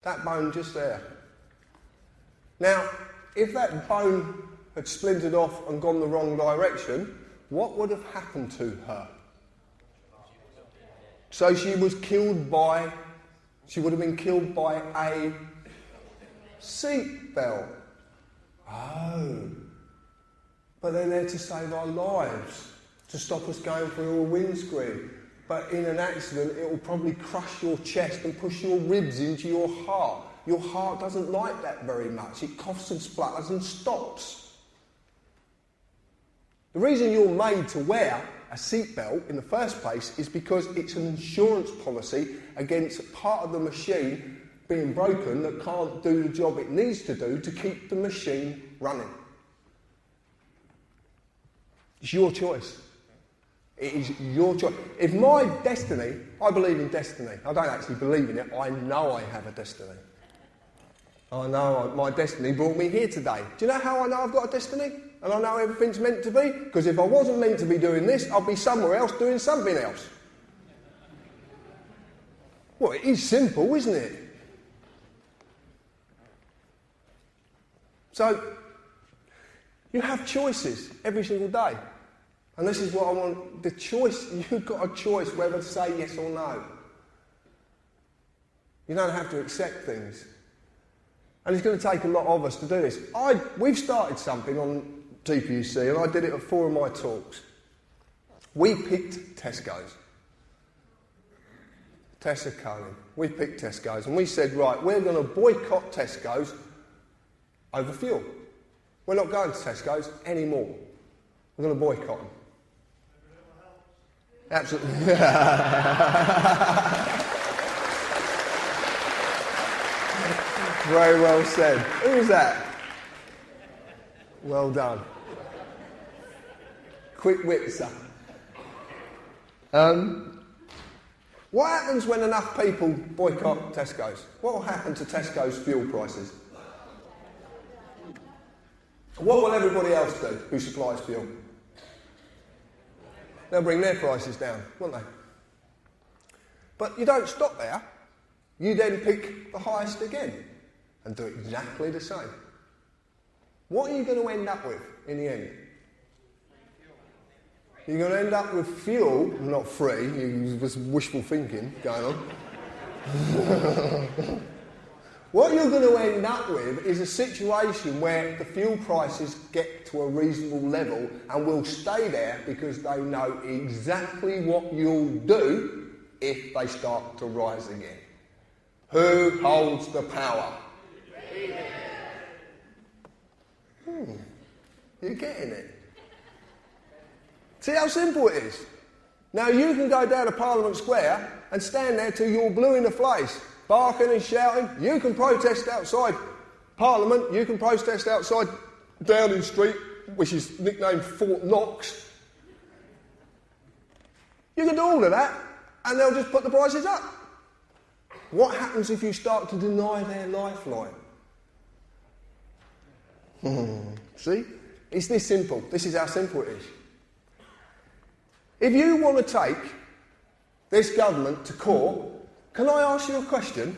That bone just there. Now, if that bone had splintered off and gone the wrong direction, what would have happened to her? So she would have been killed by a seat belt. Oh. But they're there to save our lives, to stop us going through a windscreen. But in an accident, it will probably crush your chest and push your ribs into your heart. Your heart doesn't like that very much. It coughs and splutters and stops. The reason you're made to wear a seatbelt in the first place is because it's an insurance policy against part of the machine being broken that can't do the job it needs to do to keep the machine running. It's your choice. It is your choice. If my destiny, I believe in destiny. I don't actually believe in it. I know I have a destiny. I know my destiny brought me here today. Do you know how I know I've got a destiny? And I know everything's meant to be? Because if I wasn't meant to be doing this, I'd be somewhere else doing something else. Well, it is simple, isn't it? So, you have choices every single day. And this is what I want, the choice, you've got a choice whether to say yes or no. You don't have to accept things. And it's going to take a lot of us to do this. We've started something on TPUC, and I did it at 4 of my talks. We picked Tesco's. Tessa Cohen. We picked Tesco's, and we said, right, we're going to boycott Tesco's over fuel. We're not going to Tesco's anymore. We're going to boycott them. Absolutely. Very well said. Who was that? Well done. Quick wit, sir. What happens when enough people boycott Tesco's? What will happen to Tesco's fuel prices? What will everybody else do who supplies fuel? They'll bring their prices down, won't they? But you don't stop there. You then pick the highest again and do exactly the same. What are you going to end up with in the end? You're going to end up with fuel, not free, it was wishful thinking going on. What you're going to end up with is a situation where the fuel prices get to a reasonable level and will stay there because they know exactly what you'll do if they start to rise again. Who holds the power? You're getting it. See how simple it is? Now you can go down to Parliament Square and stand there till you're blue in the face, barking and shouting. You can protest outside Parliament. You can protest outside Downing Street, which is nicknamed Fort Knox. You can do all of that, and they'll just put the prices up. What happens if you start to deny their lifeline? See? It's this simple. This is how simple it is. If you want to take this government to court, can I ask you a question?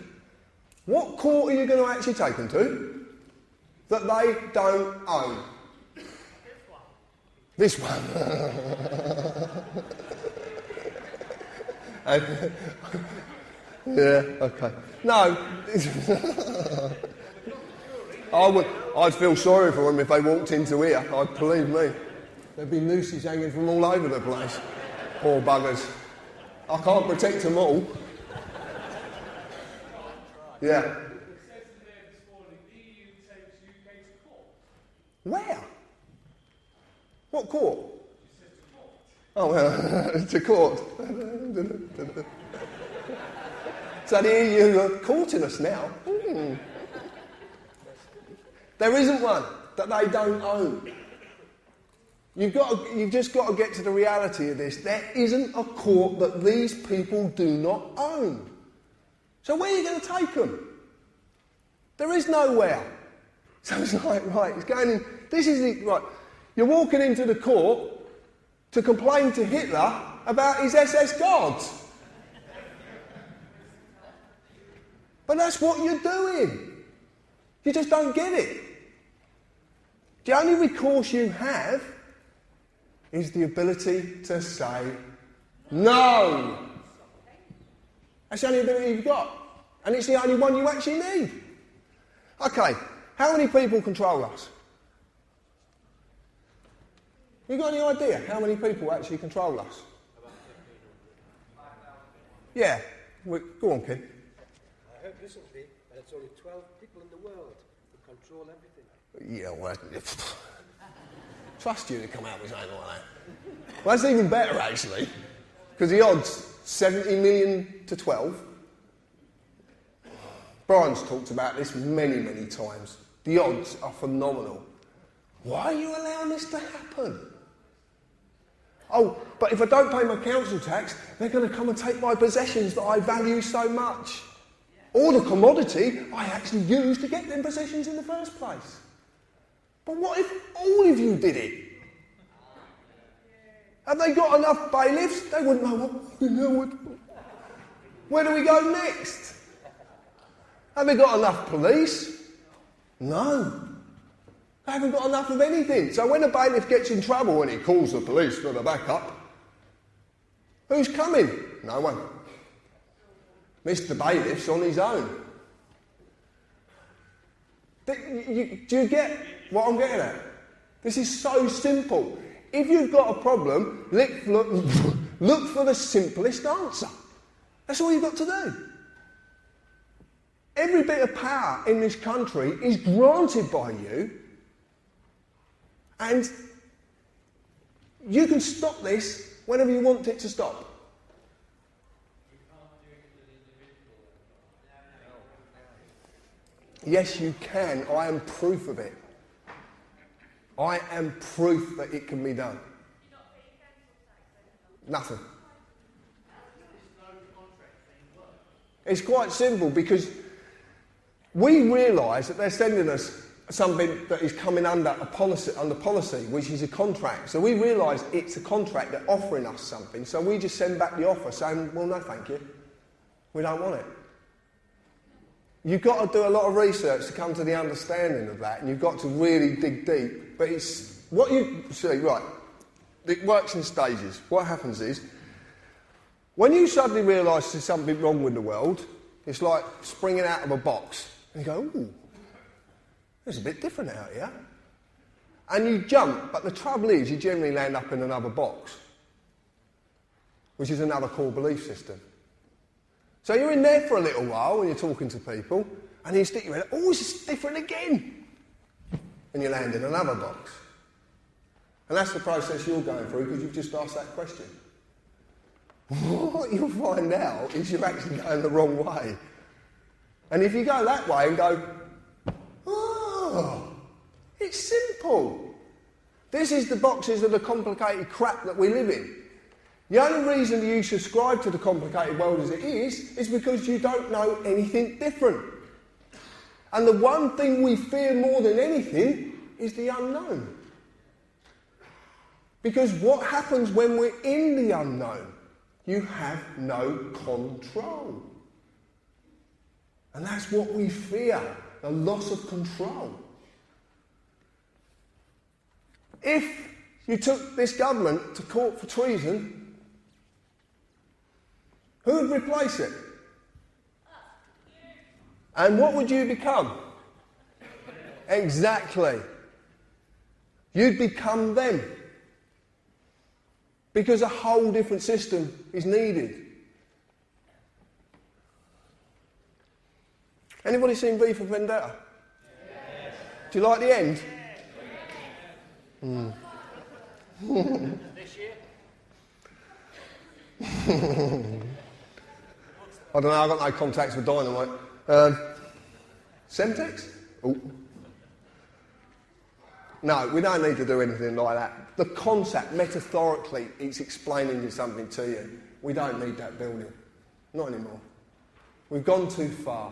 What court are you going to actually take them to that they don't own? This one. Yeah, okay. No. I'd feel sorry for them if they walked into here. Believe me. There'd be nooses hanging from all over the place. Poor buggers. I can't protect them all. Yeah. Where? What court? Oh, well, to court. So the EU are courting us now. There isn't one that they don't own. You've just got to get to the reality of this. There isn't a court that these people do not own. So where are you going to take them? There is nowhere. So it's like, right, it's going in. This is it, right. You're walking into the court to complain to Hitler about his SS guards. But that's what you're doing. You just don't get it. The only recourse you have is the ability to say no. That's the only ability you've got. And it's the only one you actually need. Okay, how many people control us? You got any idea how many people actually control us? Yeah, go on, Ken. I heard recently that it's only 12 people in the world who control everything. Yeah, well, trust you to come out with something like that. Well, that's even better, actually, because the odds, 70 million to 12. Brian's talked about this many, many times. The odds are phenomenal. Why are you allowing this to happen? Oh, but if I don't pay my council tax, they're going to come and take my possessions that I value so much. Or the commodity I actually used to get them possessions in the first place. But what if all of you did it? Have they got enough bailiffs? They wouldn't know what. Where do we go next? Have they got enough police? No. They haven't got enough of anything. So when a bailiff gets in trouble and he calls the police for the backup, who's coming? No one. Mr. Bailiff's on his own. Do you get what I'm getting at? This is so simple. If you've got a problem, look for the simplest answer. That's all you've got to do. Every bit of power in this country is granted by you, and you can stop this whenever you want it to stop. Yes, you can. I am proof of it. I am proof that it can be done. Nothing. It's quite simple because we realise that they're sending us something that is coming under policy, which is a contract. So we realise it's a contract, they're offering us something. So we just send back the offer saying, well, no, thank you. We don't want it. You've got to do a lot of research to come to the understanding of that, and you've got to really dig deep. But it's what you see, right, it works in stages. What happens is, when you suddenly realise there's something wrong with the world, it's like springing out of a box. And you go, ooh, it's a bit different out here. And you jump, but the trouble is you generally land up in another box, which is another core belief system. So you're in there for a little while when you're talking to people, and you stick your head, oh, it's different again. And you land in another box. And that's the process you're going through because you've just asked that question. What you'll find out is you're actually going the wrong way. And if you go that way and go, oh, it's simple. This is the boxes of the complicated crap that we live in. The only reason you subscribe to the complicated world as it is because you don't know anything different. And the one thing we fear more than anything is the unknown. Because what happens when we're in the unknown? You have no control. And that's what we fear, the loss of control. If you took this government to court for treason, who would replace it? And what would you become? Exactly. You'd become them. Because a whole different system is needed. Anybody seen V for Vendetta? Yes. Do you like the end? Yes. This year? I don't know, I've got no contacts with Dynamite. Semtex? Ooh. No, we don't need to do anything like that. The concept, metaphorically, it's explaining something to you. We don't need that building. Not anymore. We've gone too far.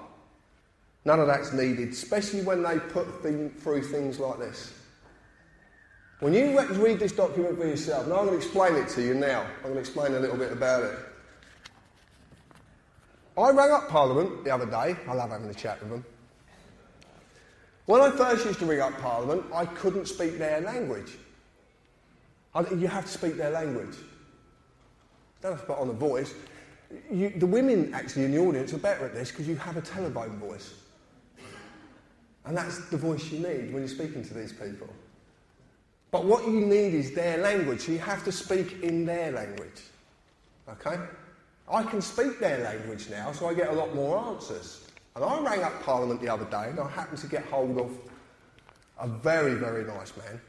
None of that's needed, especially when they put through things like this. When you read this document for yourself, now I'm going to explain it to you now. I'm going to explain a little bit about it. I rang up Parliament the other day. I love having a chat with them. When I first used to ring up Parliament, I couldn't speak their language. You have to speak their language. Don't have to put on a voice. The women actually in the audience are better at this because you have a telephone voice. And that's the voice you need when you're speaking to these people. But what you need is their language, so you have to speak in their language. Okay? I can speak their language now, so I get a lot more answers. And I rang up Parliament the other day, and I happened to get hold of a very, very nice man.